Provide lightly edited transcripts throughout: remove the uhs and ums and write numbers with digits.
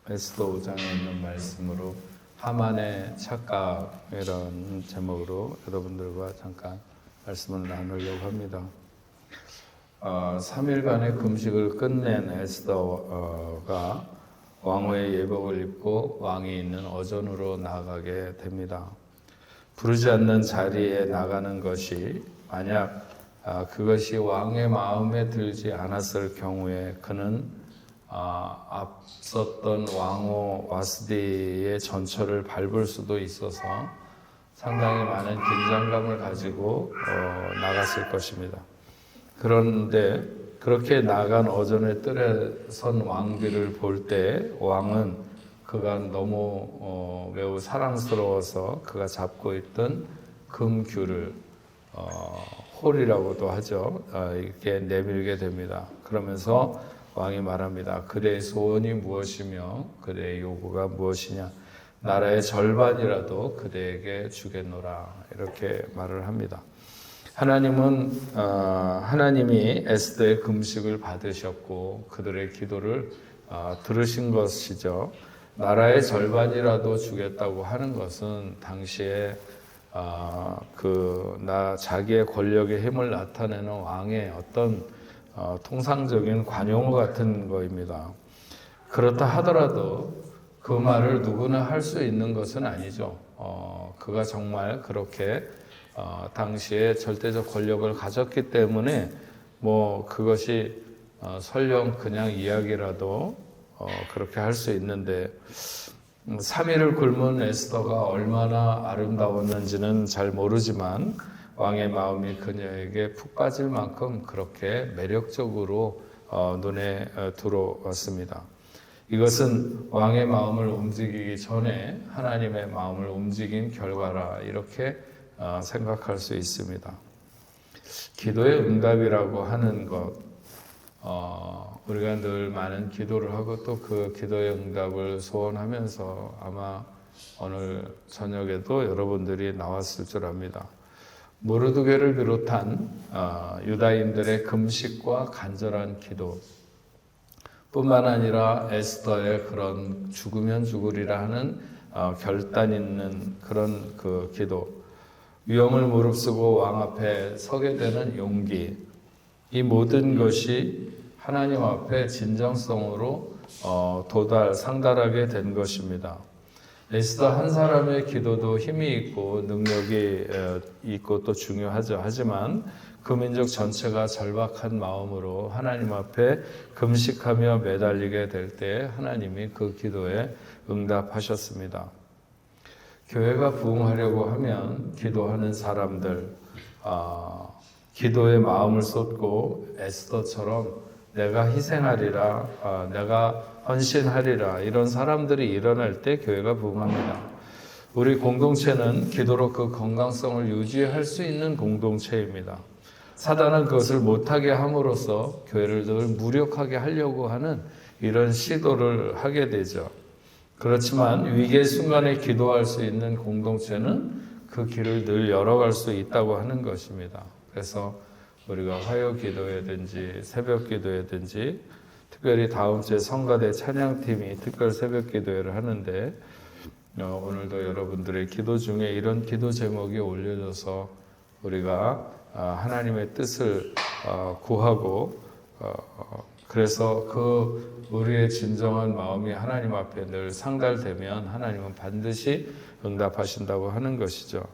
에스더 5장에 있는 말씀으로 하만의 착각 이런 제목으로 여러분들과 잠깐 말씀을 나누려고 합니다. 3일간의 금식을 끝낸 에스더가 왕후의 예복을 입고 왕이 있는 어전으로 나아가게 됩니다. 부르지 않는 자리에 나가는 것이 만약 그것이 왕의 마음에 들지 않았을 경우에 그는 앞섰던 왕후 와스디의 전철을 밟을 수도 있어서 상당히 많은 긴장감을 가지고 나갔을 것입니다. 그런데 그렇게 나간 어전의 뜰에 선 왕비를 볼 때 왕은 그가 너무 매우 사랑스러워서 그가 잡고 있던 금귤을 홀이라고도 하죠. 이렇게 내밀게 됩니다. 그러면서 왕이 말합니다. 그대의 소원이 무엇이며 그대의 요구가 무엇이냐. 나라의 절반이라도 그대에게 주겠노라. 이렇게 말을 합니다. 하나님이 에스더의 금식을 받으셨고 그들의 기도를 들으신 것이죠. 나라의 절반이라도 주겠다고 하는 것은 당시에 자기의 권력의 힘을 나타내는 왕의 어떤 통상적인 관용어 같은 거입니다. 그렇다 하더라도 그 말을 누구나 할 수 있는 것은 아니죠. 그가 정말 그렇게 당시에 절대적 권력을 가졌기 때문에 그것이 설령 그냥 이야기라도 그렇게 할 수 있는데 3일을 굶은 에스더가 얼마나 아름다웠는지는 잘 모르지만 왕의 마음이 그녀에게 푹 빠질 만큼 그렇게 매력적으로 눈에 들어왔습니다. 이것은 왕의 마음을 움직이기 전에 하나님의 마음을 움직인 결과라 이렇게 생각할 수 있습니다. 기도의 응답이라고 하는 것, 우리가 늘 많은 기도를 하고 또 그 기도의 응답을 소원하면서 아마 오늘 저녁에도 여러분들이 나왔을 줄 압니다. 모르드게를 비롯한 유다인들의 금식과 간절한 기도 뿐만 아니라 에스더의 그런 죽으면 죽으리라 하는 결단 있는 그런 그 기도, 위험을 무릅쓰고 왕 앞에 서게 되는 용기, 이 모든 것이 하나님 앞에 진정성으로 상달하게 된 것입니다. 에스더 한 사람의 기도도 힘이 있고 능력이 있고 또 중요하죠. 하지만 그 민족 전체가 절박한 마음으로 하나님 앞에 금식하며 매달리게 될 때 하나님이 그 기도에 응답하셨습니다. 교회가 부흥하려고 하면 기도하는 사람들, 기도에 마음을 쏟고 에스더처럼 내가 희생하리라, 내가 헌신하리라 이런 사람들이 일어날 때 교회가 부흥합니다. 우리 공동체는 기도로 그 건강성을 유지할 수 있는 공동체입니다. 사단은 그것을 못하게 함으로써 교회를 늘 무력하게 하려고 하는 이런 시도를 하게 되죠. 그렇지만 위기의 순간에 기도할 수 있는 공동체는 그 길을 늘 열어갈 수 있다고 하는 것입니다. 그래서 우리가 화요 기도회든지 새벽 기도회든지 특별히 다음 주에 성가대 찬양팀이 특별 새벽 기도회를 하는데 오늘도 여러분들의 기도 중에 이런 기도 제목이 올려져서 우리가 하나님의 뜻을 구하고 그래서 우리의 진정한 마음이 하나님 앞에 늘 상달되면 하나님은 반드시 응답하신다고 하는 것이죠.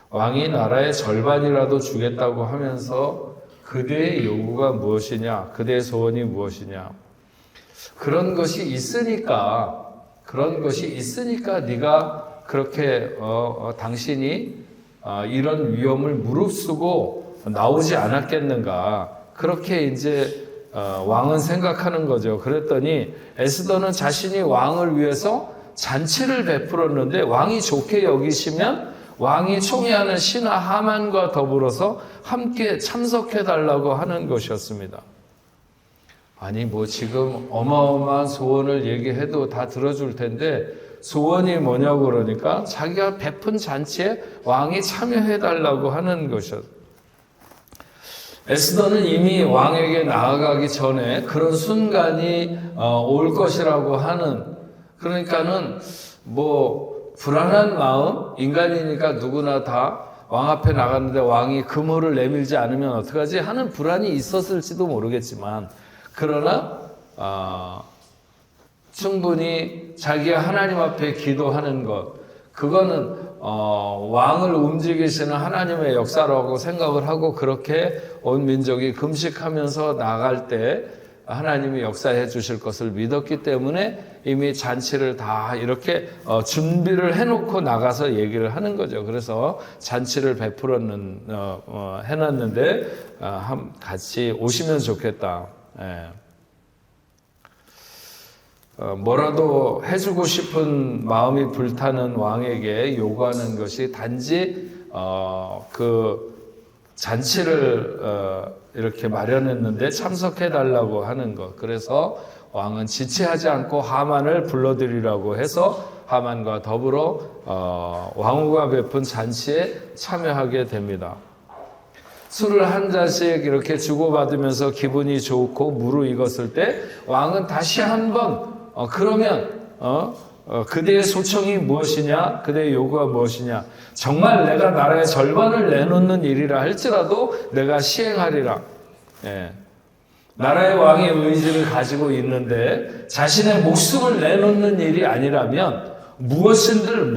왕이 나라의 절반이라도 주겠다고 하면서 그대의 요구가 무엇이냐, 그대의 소원이 무엇이냐. 그런 것이 있으니까 네가 그렇게 당신이 이런 위험을 무릅쓰고 나오지 않았겠는가. 그렇게 이제 왕은 생각하는 거죠. 그랬더니 에스더는 자신이 왕을 위해서 잔치를 베풀었는데 왕이 좋게 여기시면 왕이 총애하는 신하 하만과 더불어서 함께 참석해달라고 하는 것이었습니다. 아니 지금 어마어마한 소원을 얘기해도 다 들어줄 텐데 소원이 뭐냐고 그러니까 자기가 베푼 잔치에 왕이 참여해달라고 하는 것이었습니다. 에스더는 이미 왕에게 나아가기 전에 그런 순간이 올 것이라고 하는 그러니까는 뭐 불안한 마음, 인간이니까 누구나 다 왕 앞에 나갔는데 왕이 금호를 내밀지 않으면 어떡하지 하는 불안이 있었을지도 모르겠지만, 그러나 충분히 자기가 하나님 앞에 기도하는 것, 그거는 왕을 움직이시는 하나님의 역사라고 생각을 하고, 그렇게 온 민족이 금식하면서 나갈 때 하나님이 역사해 주실 것을 믿었기 때문에 이미 잔치를 다 이렇게 준비를 해놓고 나가서 얘기를 하는 거죠. 그래서 잔치를 해놨는데 같이 오시면 좋겠다. 예. 뭐라도 해주고 싶은 마음이 불타는 왕에게 요구하는 것이 단지 그 잔치를 이렇게 마련했는데 참석해달라고 하는 것. 그래서 왕은 지체하지 않고 하만을 불러들이라고 해서 하만과 더불어 왕후가 베푼 잔치에 참여하게 됩니다. 술을 한 잔씩 이렇게 주고받으면서 기분이 좋고 무르익었을 때 왕은 다시 한번 그러면 그대의 소청이 무엇이냐? 그대의 요구가 무엇이냐? 정말 내가 나라의 절반을 내놓는 일이라 할지라도 내가 시행하리라. 예. 나라의 왕의 의지를 가지고 있는데 자신의 목숨을 내놓는 일이 아니라면 무엇인들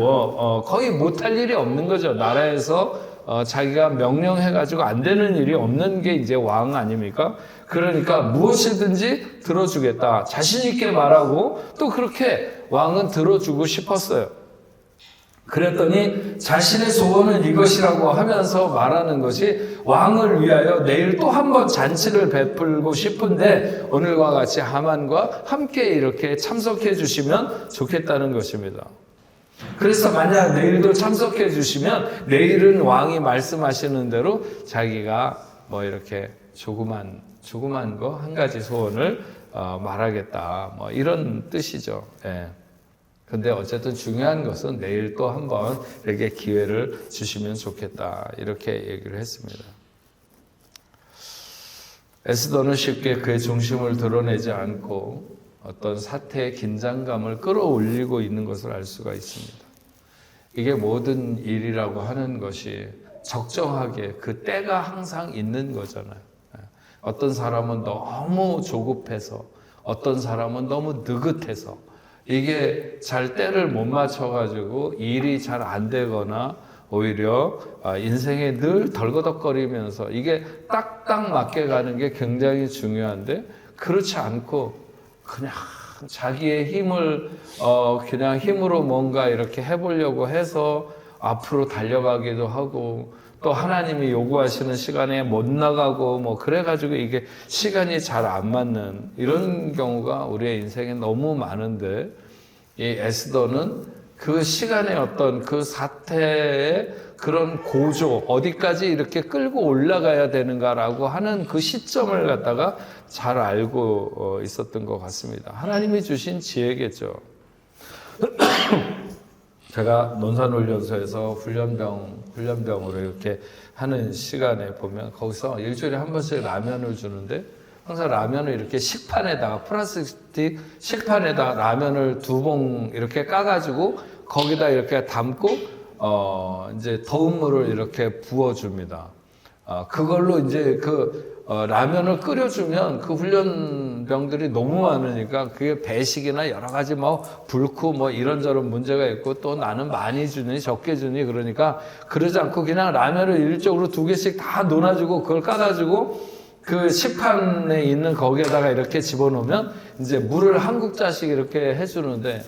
거의 못할 일이 없는 거죠. 나라에서 자기가 명령해가지고 안 되는 일이 없는 게 이제 왕 아닙니까? 그러니까 무엇이든지 들어주겠다. 자신 있게 말하고 또 그렇게 왕은 들어주고 싶었어요. 그랬더니 자신의 소원은 이것이라고 하면서 말하는 것이, 왕을 위하여 내일 또 한 번 잔치를 베풀고 싶은데 오늘과 같이 하만과 함께 이렇게 참석해 주시면 좋겠다는 것입니다. 그래서 만약 내일도 참석해 주시면 내일은 왕이 말씀하시는 대로 자기가 뭐 이렇게 조그만 거 한 가지 소원을 말하겠다, 뭐 이런 뜻이죠. 예. 근데 어쨌든 중요한 것은 내일 또 한번 이렇게 기회를 주시면 좋겠다, 이렇게 얘기를 했습니다. 에스더는 쉽게 그의 중심을 드러내지 않고 어떤 사태의 긴장감을 끌어올리고 있는 것을 알 수가 있습니다. 이게 모든 일이라고 하는 것이 적정하게 그 때가 항상 있는 거잖아요. 어떤 사람은 너무 조급해서, 어떤 사람은 너무 느긋해서, 이게 잘 때를 못 맞춰가지고 일이 잘 안 되거나 오히려 인생에 늘 덜거덕거리면서 이게 딱딱 맞게 가는 게 굉장히 중요한데, 그렇지 않고 그냥 자기의 힘을 그냥 힘으로 뭔가 이렇게 해보려고 해서 앞으로 달려가기도 하고, 또 하나님이 요구하시는 시간에 못 나가고 뭐 그래가지고 이게 시간이 잘 안 맞는 이런 경우가 우리의 인생에 너무 많은데, 이 에스더는 그 시간의 어떤 그 사태의 그런 고조, 어디까지 이렇게 끌고 올라가야 되는가라고 하는 그 시점을 갖다가 잘 알고 있었던 것 같습니다. 하나님이 주신 지혜겠죠. 제가 논산훈련소에서 훈련병으로 이렇게 하는 시간에 보면 거기서 일주일에 한 번씩 라면을 주는데, 항상 라면을 이렇게 식판에다가, 플라스틱 식판에다가 라면을 2봉 이렇게 까가지고 거기다 이렇게 담고 이제 더운 물을 이렇게 부어줍니다. 그걸로 이제 라면을 끓여주면 그 훈련병들이 너무 많으니까 그게 배식이나 여러 가지 불크 이런저런 문제가 있고, 또 나는 많이 주니 적게 주니 그러니까 그러지 않고 그냥 라면을 일적으로 2개씩 다 놓아주고 그걸 까가지고 그 식판에 있는 거기에다가 이렇게 집어넣으면 이제 물을 한 국자씩 이렇게 해주는데,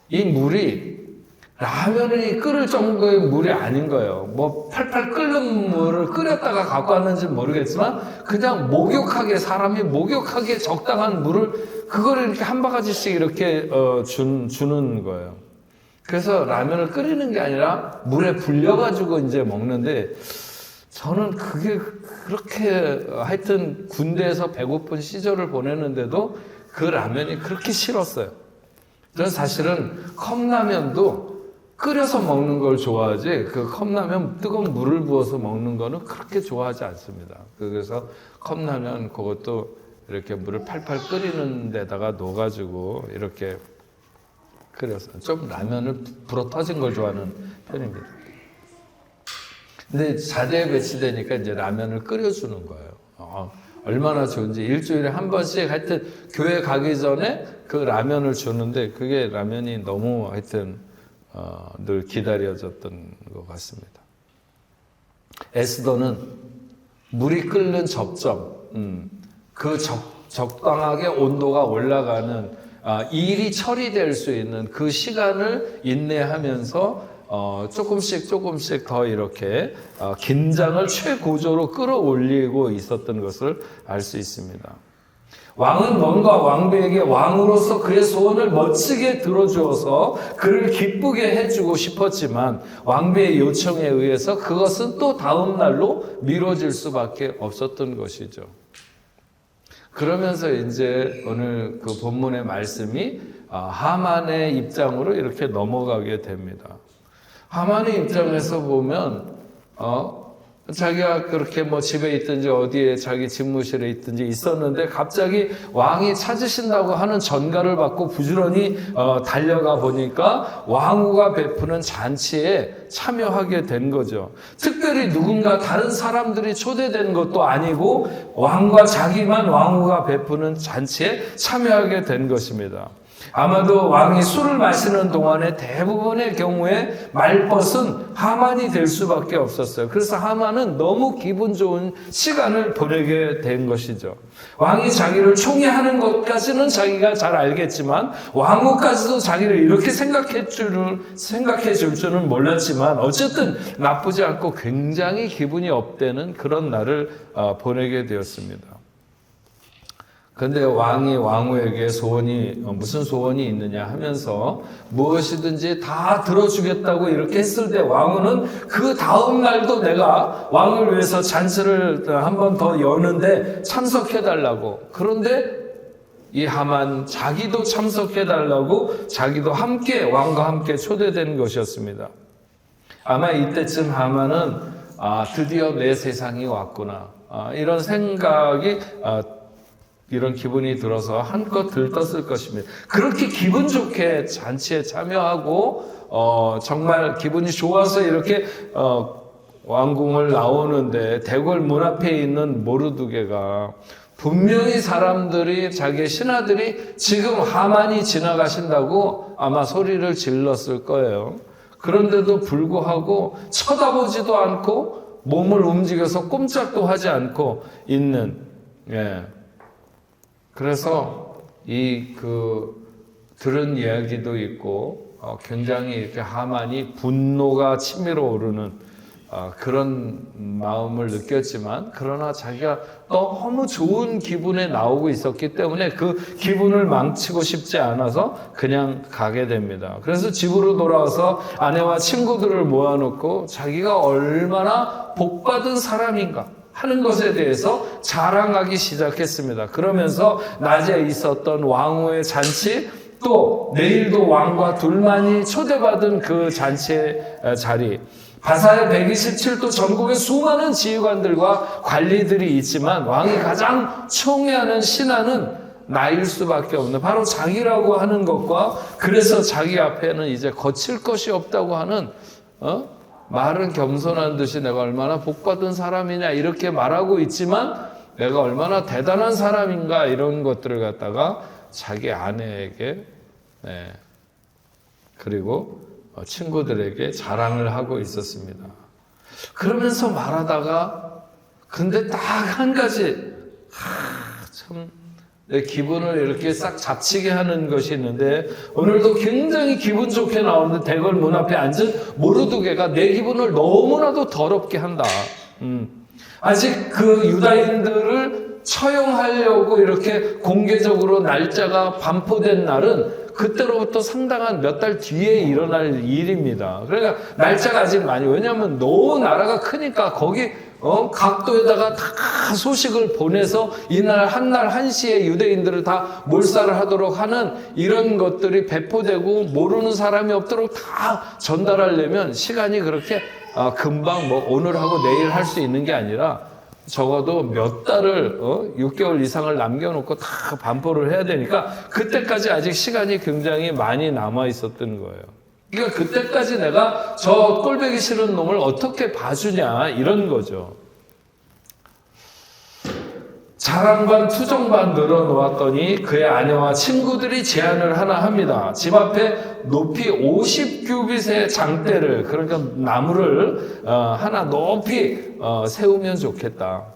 이 물이 라면이 끓을 정도의 물이 아닌 거예요. 팔팔 끓는 물을 끓였다가 갖고 왔는지 모르겠지만 그냥 사람이 목욕하게 적당한 물을 그거를 이렇게 한 바가지씩 이렇게 주는 거예요. 그래서 라면을 끓이는 게 아니라 물에 불려가지고 이제 먹는데, 저는 그게 그렇게 하여튼 군대에서 배고픈 시절을 보내는데도 그 라면이 그렇게 싫었어요. 저는 사실은 컵라면도 끓여서 먹는 걸 좋아하지, 그 컵라면 뜨거운 물을 부어서 먹는 거는 그렇게 좋아하지 않습니다. 그래서 컵라면 그것도 이렇게 물을 팔팔 끓이는 데다가 넣어가지고 이렇게 끓여서 좀 라면을 불어 터진 걸 좋아하는 편입니다. 근데 자대에 배치되니까 이제 라면을 끓여주는 거예요. 얼마나 좋은지 일주일에 한 번씩 하여튼 교회 가기 전에 그 라면을 주는데 그게 라면이 너무 하여튼 늘 기다려졌던 것 같습니다. 에스더는 물이 끓는 접점, 그 적당하게 온도가 올라가는 일이 처리될 수 있는 그 시간을 인내하면서 조금씩 더 이렇게 긴장을 최고조로 끌어올리고 있었던 것을 알 수 있습니다. 왕은 뭔가 왕비에게 왕으로서 그의 소원을 멋지게 들어주어서 그를 기쁘게 해주고 싶었지만 왕비의 요청에 의해서 그것은 또 다음 날로 미뤄질 수밖에 없었던 것이죠. 그러면서 이제 오늘 그 본문의 말씀이 하만의 입장으로 이렇게 넘어가게 됩니다. 하만의 입장에서 보면 자기가 그렇게 뭐 집에 있든지 어디에 자기 집무실에 있든지 있었는데 갑자기 왕이 찾으신다고 하는 전가를 받고 부지런히 달려가 보니까 왕후가 베푸는 잔치에 참여하게 된 거죠. 특별히 누군가 다른 사람들이 초대된 것도 아니고 왕과 자기만 왕후가 베푸는 잔치에 참여하게 된 것입니다. 아마도 왕이 술을 마시는 동안에 대부분의 경우에 말벗은 하만이 될 수밖에 없었어요. 그래서 하만은 너무 기분 좋은 시간을 보내게 된 것이죠. 왕이 자기를 총애하는 것까지는 자기가 잘 알겠지만 왕후까지도 자기를 이렇게 생각해 줄 줄은 몰랐지만 어쨌든 나쁘지 않고 굉장히 기분이 업되는 그런 날을 보내게 되었습니다. 그런데 왕이 왕후에게 무슨 소원이 있느냐 하면서 무엇이든지 다 들어주겠다고 이렇게 했을 때 왕후는 그 다음 날도 내가 왕을 위해서 잔치를 한 번 더 여는데 참석해달라고. 그런데 이 하만 자기도 참석해달라고 자기도 함께 왕과 함께 초대된 것이었습니다. 아마 이때쯤 하만은 드디어 내 세상이 왔구나. 이런 생각이 이런 기분이 들어서 한껏 들떴을 것입니다. 그렇게 기분 좋게 잔치에 참여하고 정말 기분이 좋아서 이렇게 왕궁을 나오는데 대궐 문 앞에 있는 모르드게가 분명히 사람들이 자기의 신하들이 지금 하만이 지나가신다고 아마 소리를 질렀을 거예요. 그런데도 불구하고 쳐다보지도 않고 몸을 움직여서 꼼짝도 하지 않고 있는 그래서 들은 이야기도 있고 굉장히 이렇게 하만이 분노가 치밀어 오르는 그런 마음을 느꼈지만 그러나 자기가 너무 좋은 기분에 나오고 있었기 때문에 그 기분을 망치고 싶지 않아서 그냥 가게 됩니다. 그래서 집으로 돌아와서 아내와 친구들을 모아놓고 자기가 얼마나 복받은 사람인가 하는 것에 대해서 자랑하기 시작했습니다. 그러면서 낮에 있었던 왕후의 잔치, 또 내일도 왕과 둘만이 초대받은 그 잔치의 자리, 바사의 127도 전국의 수많은 지휘관들과 관리들이 있지만 왕이 가장 총애하는 신하는 나일 수밖에 없는 바로 자기라고 하는 것과 그래서 자기 앞에는 이제 거칠 것이 없다고 하는 말은 겸손한 듯이 내가 얼마나 복받은 사람이냐 이렇게 말하고 있지만 내가 얼마나 대단한 사람인가 이런 것들을 갖다가 자기 아내에게 그리고 친구들에게 자랑을 하고 있었습니다. 그러면서 말하다가 근데 딱 한 가지 참 내 기분을 이렇게 싹 잡치게 하는 것이 있는데 오늘도 굉장히 기분 좋게 나오는데 대궐 문 앞에 앉은 모르드게가 내 기분을 너무나도 더럽게 한다. 아직 그 유다인들을 처형하려고 이렇게 공개적으로 날짜가 반포된 날은 그때로부터 상당한 몇 달 뒤에 일어날 일입니다. 그러니까 날짜가 아직 왜냐하면 너무 나라가 크니까 거기 각도에다가 다 소식을 보내서 이날 한날 한시에 유대인들을 다 몰살을 하도록 하는 이런 것들이 배포되고 모르는 사람이 없도록 다 전달하려면 시간이 그렇게 금방 오늘 하고 내일 할 수 있는 게 아니라 적어도 몇 달을 6개월 이상을 남겨놓고 다 반포를 해야 되니까 그때까지 아직 시간이 굉장히 많이 남아 있었던 거예요. 그러니까 그때까지 내가 저 꼴보기 싫은 놈을 어떻게 봐주냐 이런 거죠. 자랑반 투정반 늘어놓았더니 그의 아내와 친구들이 제안을 하나 합니다. 집 앞에 높이 50규빗의 장대를, 그러니까 나무를 하나 높이 세우면 좋겠다.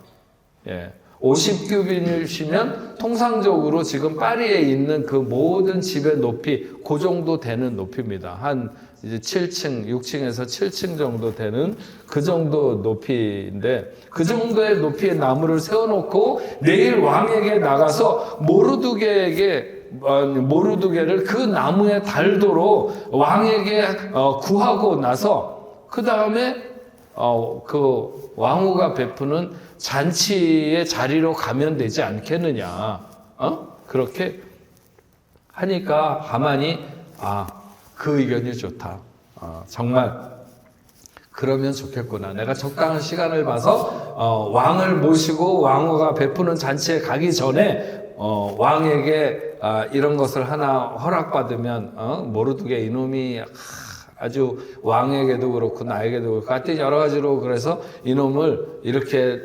50규빗이면 통상적으로 지금 파리에 있는 그 모든 집의 높이 그 정도 되는 높이입니다. 한 이제 7층, 6층에서 7층 정도 되는 그 정도 높이인데, 그 정도의 높이의 나무를 세워놓고 내일 왕에게 나가서 모르드게를 그 나무에 달도록 왕에게 구하고 나서 그 다음에 그 왕후가 베푸는 잔치의 자리로 가면 되지 않겠느냐. 그렇게 하니까 하만이 그 의견이 좋다. 정말 그러면 좋겠구나. 내가 적당한 시간을 봐서 왕을 모시고 왕후가 베푸는 잔치에 가기 전에 왕에게 이런 것을 하나 허락받으면 모르드게 이놈이 아주 왕에게도 그렇고 나에게도 그렇고 하여튼 여러 가지로 그래서 이놈을 이렇게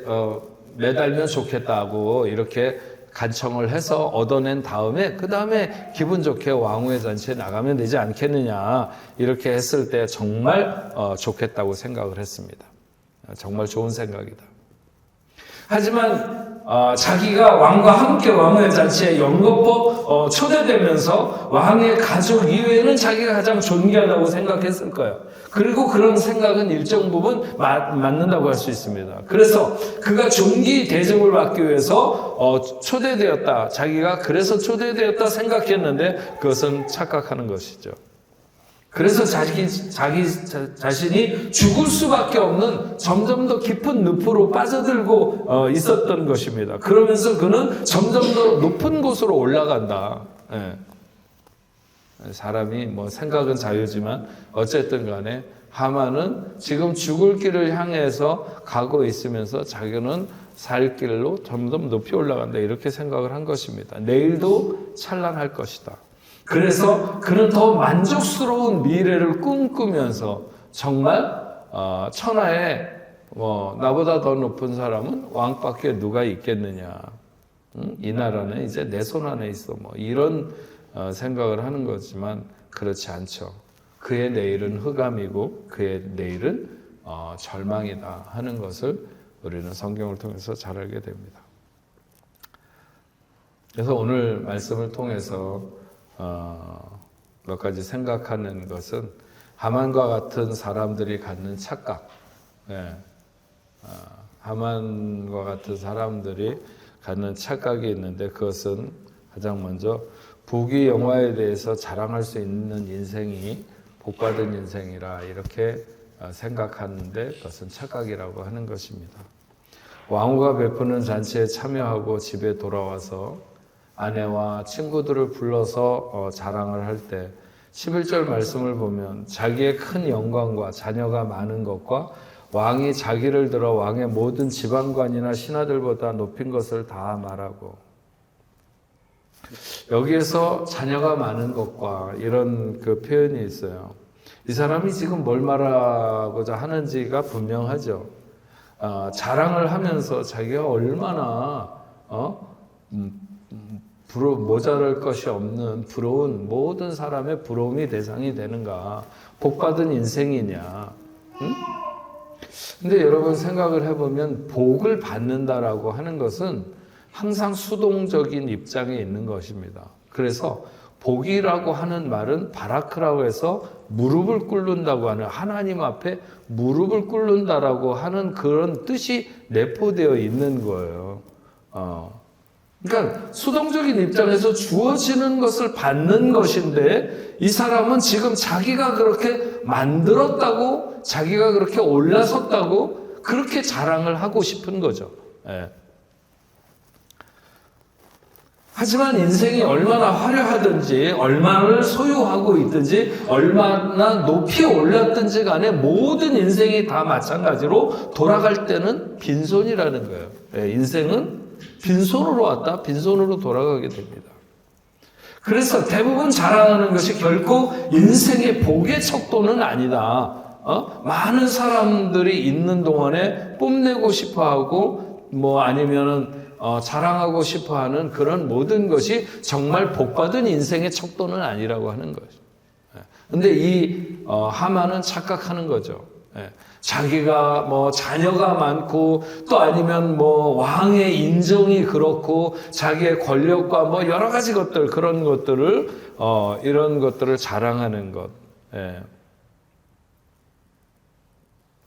매달면 좋겠다고 이렇게 간청을 해서 얻어낸 다음에 그 다음에 기분 좋게 왕후의 잔치에 나가면 되지 않겠느냐 이렇게 했을 때 정말 좋겠다고 생각을 했습니다. 정말 좋은 생각이다. 하지만 자기가 왕과 함께 왕후의 잔치에 연거푸 초대되면서 왕의 가족 이외에는 자기가 가장 존귀하다고 생각했을 거예요. 그리고 그런 생각은 일정 부분 맞는다고 할 수 있습니다. 그래서 그가 존귀 대접을 받기 위해서 초대되었다. 자기가 그래서 초대되었다 생각했는데 그것은 착각하는 것이죠. 그래서 자기 자신이 죽을 수밖에 없는 점점 더 깊은 늪으로 빠져들고 있었던 것입니다. 그러면서 그는 점점 더 높은 곳으로 올라간다. 사람이 뭐 생각은 자유지만 어쨌든 간에 하만은 지금 죽을 길을 향해서 가고 있으면서 자기는 살 길로 점점 높이 올라간다. 이렇게 생각을 한 것입니다. 내일도 찬란할 것이다. 그래서 그는 더 만족스러운 미래를 꿈꾸면서 정말 천하에 나보다 더 높은 사람은 왕밖에 누가 있겠느냐. 이 나라는 이제 내 손 안에 있어. 이런 생각을 하는 거지만 그렇지 않죠. 그의 내일은 흑암이고 그의 내일은 절망이다 하는 것을 우리는 성경을 통해서 잘 알게 됩니다. 그래서 오늘 말씀을 통해서 몇 가지 생각하는 것은 하만과 같은 사람들이 갖는 착각, 하만과 같은 사람들이 갖는 착각이 있는데 그것은 가장 먼저 부귀 영화에 대해서 자랑할 수 있는 인생이 복받은 인생이라 이렇게 생각하는데 그것은 착각이라고 하는 것입니다. 왕후가 베푸는 잔치에 참여하고 집에 돌아와서 아내와 친구들을 불러서 자랑을 할 때 11절 말씀을 보면 자기의 큰 영광과 자녀가 많은 것과 왕이 자기를 들어 왕의 모든 지방관이나 신하들보다 높인 것을 다 말하고, 여기에서 자녀가 많은 것과 이런 그 표현이 있어요. 이 사람이 지금 뭘 말하고자 하는지가 분명하죠. 자랑을 하면서 자기가 얼마나 모자랄 것이 없는 부러운 모든 사람의 부러움이 대상이 되는가. 복받은 인생이냐. 근데 여러분 생각을 해보면 복을 받는다라고 하는 것은 항상 수동적인 입장에 있는 것입니다. 그래서 복이라고 하는 말은 바라크라고 해서 무릎을 꿇는다고 하는, 하나님 앞에 무릎을 꿇는다라고 하는 그런 뜻이 내포되어 있는 거예요. 그러니까 수동적인 입장에서 주어지는 것을 받는 것인데 이 사람은 지금 자기가 그렇게 만들었다고, 자기가 그렇게 올라섰다고 그렇게 자랑을 하고 싶은 거죠. 하지만 인생이 얼마나 화려하든지, 얼마를 소유하고 있든지, 얼마나 높이 올랐든지 간에 모든 인생이 다 마찬가지로 돌아갈 때는 빈손이라는 거예요. 인생은 빈손으로 왔다, 빈손으로 돌아가게 됩니다. 그래서 대부분 자랑하는 것이 결코 인생의 복의 척도는 아니다. 많은 사람들이 있는 동안에 뽐내고 싶어하고 아니면은 자랑하고 싶어하는 그런 모든 것이 정말 복받은 인생의 척도는 아니라고 하는 거죠. 근데 이 하만은 착각하는 거죠. 자기가 자녀가 많고 또 아니면 왕의 인정이 그렇고 자기의 권력과 여러 가지 것들 그런 것들을 이런 것들을 자랑하는 것.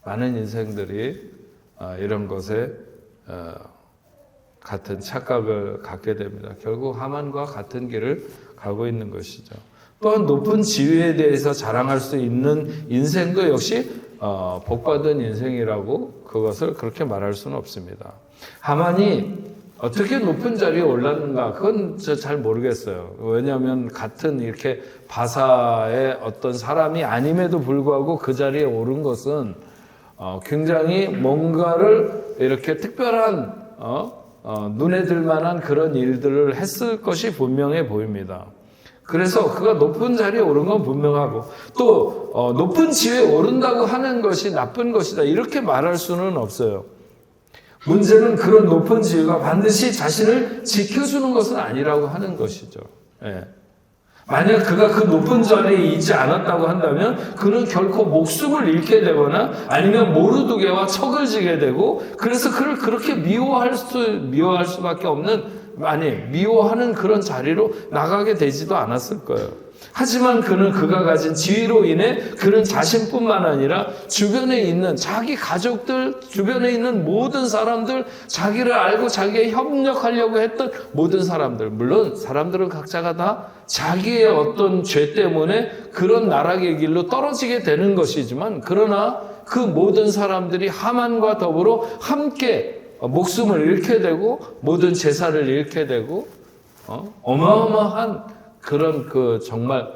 많은 인생들이 이런 것에 같은 착각을 갖게 됩니다. 결국 하만과 같은 길을 가고 있는 것이죠. 또한 높은 지위에 대해서 자랑할 수 있는 인생도 역시 복받은 인생이라고 그것을 그렇게 말할 수는 없습니다. 하만이 어떻게 높은 자리에 올랐는가 그건 잘 모르겠어요. 왜냐하면 같은 이렇게 바사의 어떤 사람이 아님에도 불구하고 그 자리에 오른 것은 굉장히 뭔가를 이렇게 특별한 눈에 들 만한 그런 일들을 했을 것이 분명해 보입니다. 그래서 그가 높은 자리에 오른 건 분명하고 또 높은 지위에 오른다고 하는 것이 나쁜 것이다 이렇게 말할 수는 없어요. 문제는 그런 높은 지위가 반드시 자신을 지켜주는 것은 아니라고 하는 것이죠. 만약 그가 그 높은 자리에 있지 않았다고 한다면 그는 결코 목숨을 잃게 되거나 아니면 모르두개와 척을 지게 되고 그래서 그를 그렇게 미워할 수밖에 없는 미워하는 그런 자리로 나가게 되지도 않았을 거예요. 하지만 그는 그가 가진 지위로 인해 그는 자신뿐만 아니라 주변에 있는 자기 가족들, 주변에 있는 모든 사람들, 자기를 알고 자기에 협력하려고 했던 모든 사람들, 물론 사람들은 각자가 다 자기의 어떤 죄 때문에 그런 나락의 길로 떨어지게 되는 것이지만 그러나 그 모든 사람들이 하만과 더불어 함께 목숨을 잃게 되고 모든 재산을 잃게 되고 어마어마한 그런 정말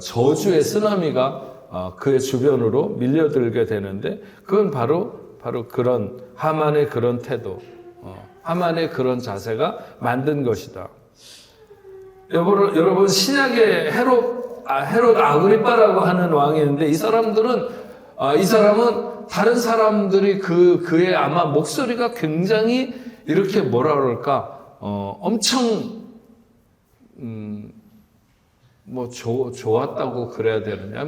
저주의 쓰나미가 그의 주변으로 밀려들게 되는데 그건 바로 그런 하만의 그런 태도, 하만의 그런 자세가 만든 것이다. 여러분 신약의 헤롯 아그리빠라고 하는 왕이 있는데 이 사람은 다른 사람들이 그의 아마 목소리가 굉장히 이렇게 엄청 좋았다고 그래야 되느냐?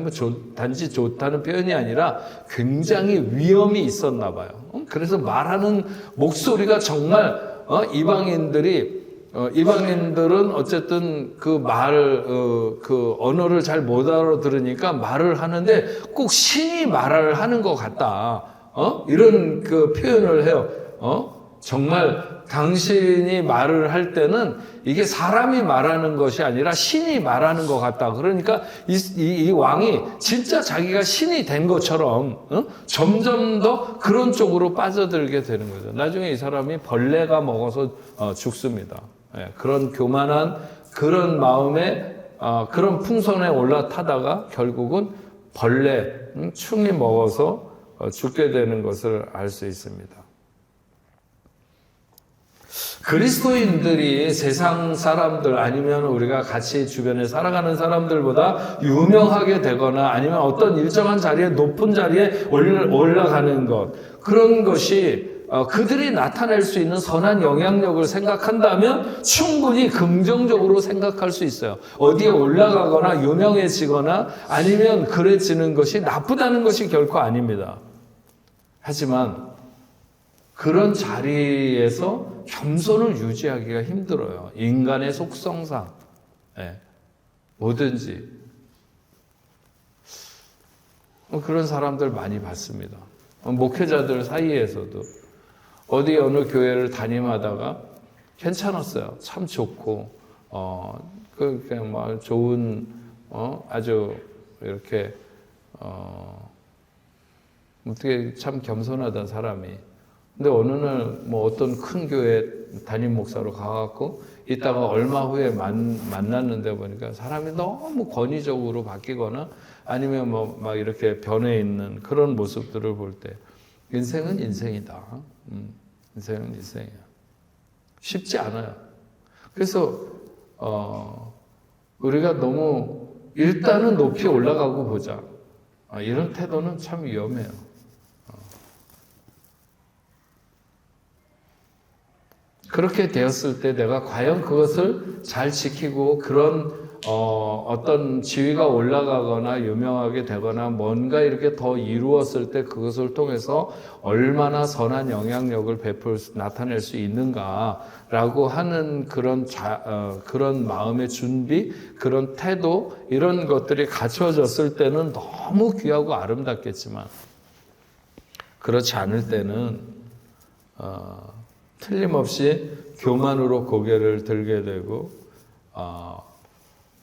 단지 좋다는 표현이 아니라 굉장히 위엄이 있었나 봐요. 그래서 말하는 목소리가 정말 이방인들은 어쨌든 그 언어를 잘 못 알아들으니까 말을 하는데 꼭 신이 말을 하는 것 같다. 이런 표현을 해요. 정말 당신이 말을 할 때는 이게 사람이 말하는 것이 아니라 신이 말하는 것 같다. 그러니까 이 왕이 진짜 자기가 신이 된 것처럼 점점 더 그런 쪽으로 빠져들게 되는 거죠. 나중에 이 사람이 벌레가 먹어서 죽습니다. 그런 교만한 그런 마음에 그런 풍선에 올라타다가 결국은 충이 먹어서 죽게 되는 것을 알 수 있습니다. 그리스도인들이 세상 사람들 아니면 우리가 같이 주변에 살아가는 사람들보다 유명하게 되거나 아니면 어떤 일정한 자리에 높은 자리에 올라가는 것 그런 것이 그들이 나타낼 수 있는 선한 영향력을 생각한다면 충분히 긍정적으로 생각할 수 있어요. 어디에 올라가거나 유명해지거나 아니면 그래지는 것이 나쁘다는 것이 결코 아닙니다. 하지만 그런 자리에서 겸손을 유지하기가 힘들어요. 인간의 속성상 뭐든지 그런 사람들 많이 봤습니다. 목회자들 사이에서도 어디 어느 교회를 담임하다가 괜찮았어요. 참 좋고 좋은 아주 이렇게 어떻게 참 겸손하던 사람이 근데 어느 날 어떤 큰 교회 담임 목사로 가갖고 있다가 얼마 후에 만났는데 보니까 사람이 너무 권위적으로 바뀌거나 아니면 뭐 막 이렇게 변해 있는 그런 모습들을 볼 때 인생은 인생이다. 인생은 인생이야. 쉽지 않아요. 그래서 우리가 너무 일단은 높이 올라가고 보자. 이런 태도는 참 위험해요. 그렇게 되었을 때 내가 과연 그것을 잘 지키고 그런 어떤 지위가 올라가거나 유명하게 되거나 뭔가 이렇게 더 이루었을 때 그것을 통해서 얼마나 선한 영향력을 나타낼 수 있는가라고 하는 그런 마음의 준비, 그런 태도, 이런 것들이 갖춰졌을 때는 너무 귀하고 아름답겠지만 그렇지 않을 때는 틀림없이 교만으로 고개를 들게 되고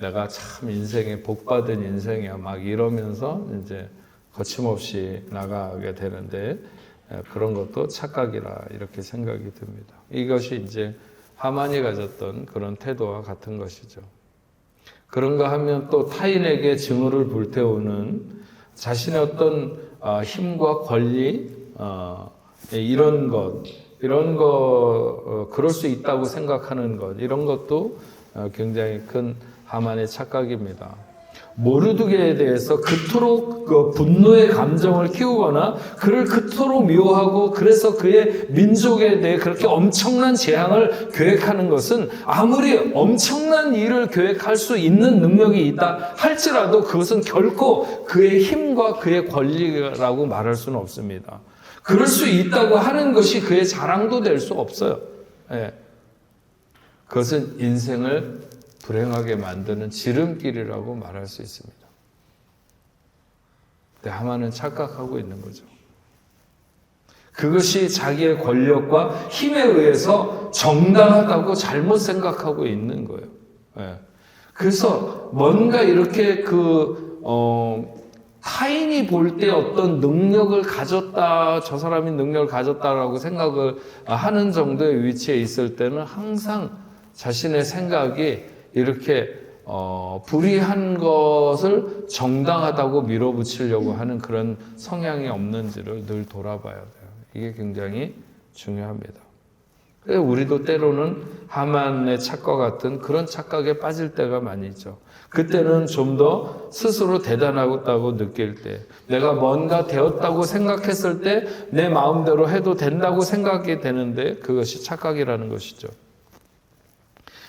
내가 참 인생에 복받은 인생이야 막 이러면서 이제 거침없이 나가게 되는데 그런 것도 착각이라 이렇게 생각이 듭니다. 이것이 이제 하만이 가졌던 그런 태도와 같은 것이죠. 그런가 하면 또 타인에게 증오를 불태우는 자신의 어떤 힘과 권리 이런 것 그럴 수 있다고 생각하는 것 이런 것도 굉장히 큰 하만의 착각입니다. 모르드게에 대해서 그토록 분노의 감정을 키우거나 그를 그토록 미워하고 그래서 그의 민족에 대해 그렇게 엄청난 재앙을 계획하는 것은 아무리 엄청난 일을 계획할 수 있는 능력이 있다 할지라도 그것은 결코 그의 힘과 그의 권리라고 말할 수는 없습니다. 그럴 수 있다고 하는 것이 그의 자랑도 될 수 없어요. 그것은 인생을 불행하게 만드는 지름길이라고 말할 수 있습니다. 근데 하만은 착각하고 있는 거죠. 그것이 자기의 권력과 힘에 의해서 정당하다고 잘못 생각하고 있는 거예요. 그래서 뭔가 이렇게 타인이 볼 때 어떤 능력을 가졌다, 저 사람이 능력을 가졌다라고 생각을 하는 정도의 위치에 있을 때는 항상 자신의 생각이 이렇게 불의한 것을 정당하다고 밀어붙이려고 하는 그런 성향이 없는지를 늘 돌아봐야 돼요. 이게 굉장히 중요합니다. 그래서 우리도 때로는 하만의 착각 같은 그런 착각에 빠질 때가 많이 있죠. 그때는 좀 더 스스로 대단하다고 느낄 때, 내가 뭔가 되었다고 생각했을 때 내 마음대로 해도 된다고 생각이 되는데 그것이 착각이라는 것이죠.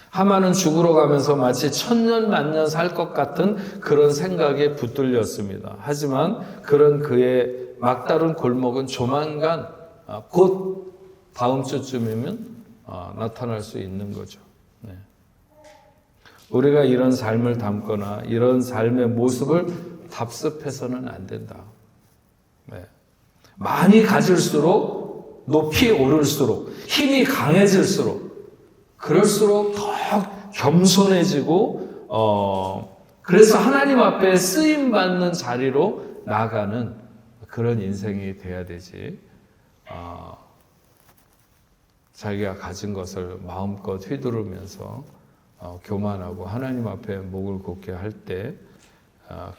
하만은 죽으러 가면서 마치 천년 만년 살 것 같은 그런 생각에 붙들렸습니다. 하지만 그런 그의 막다른 골목은 조만간 곧 다음 주쯤이면 나타날 수 있는 거죠. 우리가 이런 삶을 담거나 이런 삶의 모습을 답습해서는 안 된다. 많이 가질수록 높이 오를수록 힘이 강해질수록 그럴수록 더 겸손해지고 그래서 하나님 앞에 쓰임받는 자리로 나가는 그런 인생이 돼야 되지. 자기가 가진 것을 마음껏 휘두르면서 교만하고 하나님 앞에 목을 곧게 할 때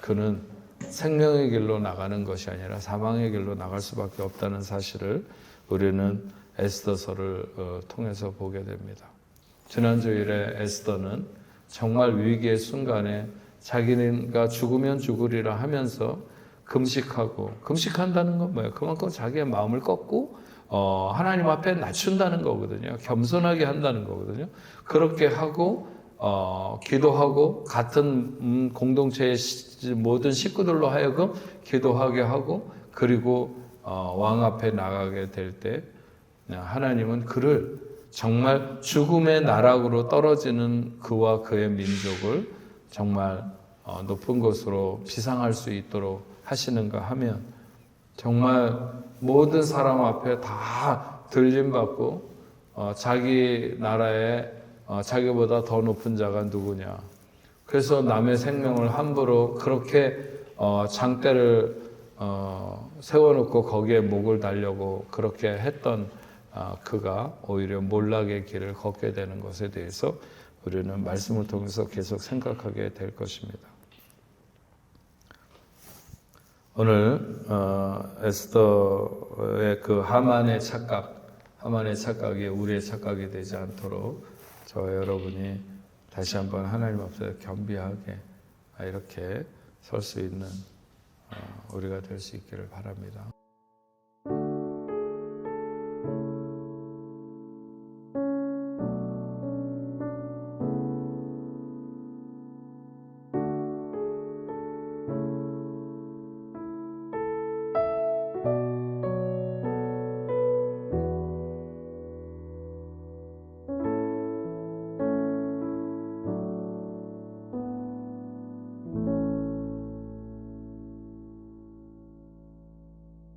그는 생명의 길로 나가는 것이 아니라 사망의 길로 나갈 수밖에 없다는 사실을 우리는 에스더서를 통해서 보게 됩니다. 지난 주일에 에스더는 정말 위기의 순간에 자기가 죽으면 죽으리라 하면서 금식한다는 건 뭐예요? 그만큼 자기의 마음을 꺾고 하나님 앞에 낮춘다는 거거든요. 겸손하게 한다는 거거든요. 그렇게 하고 기도하고 같은 공동체의 모든 식구들로 하여금 기도하게 하고 그리고 왕 앞에 나가게 될 때 하나님은 그를 정말 죽음의 나락으로 떨어지는 그와 그의 민족을 정말 높은 곳으로 비상할 수 있도록 하시는가 하면 정말 모든 사람 앞에 다 들림받고 자기 나라에 자기보다 더 높은 자가 누구냐. 그래서 남의 생명을 함부로 그렇게 장대를 세워놓고 거기에 목을 달려고 그렇게 했던 그가 오히려 몰락의 길을 걷게 되는 것에 대해서 우리는 말씀을 통해서 계속 생각하게 될 것입니다. 오늘 에스더의 그 하만의 착각이 우리의 착각이 되지 않도록 저와 여러분이 다시 한번 하나님 앞에 겸비하게 이렇게 설 수 있는 우리가 될 수 있기를 바랍니다.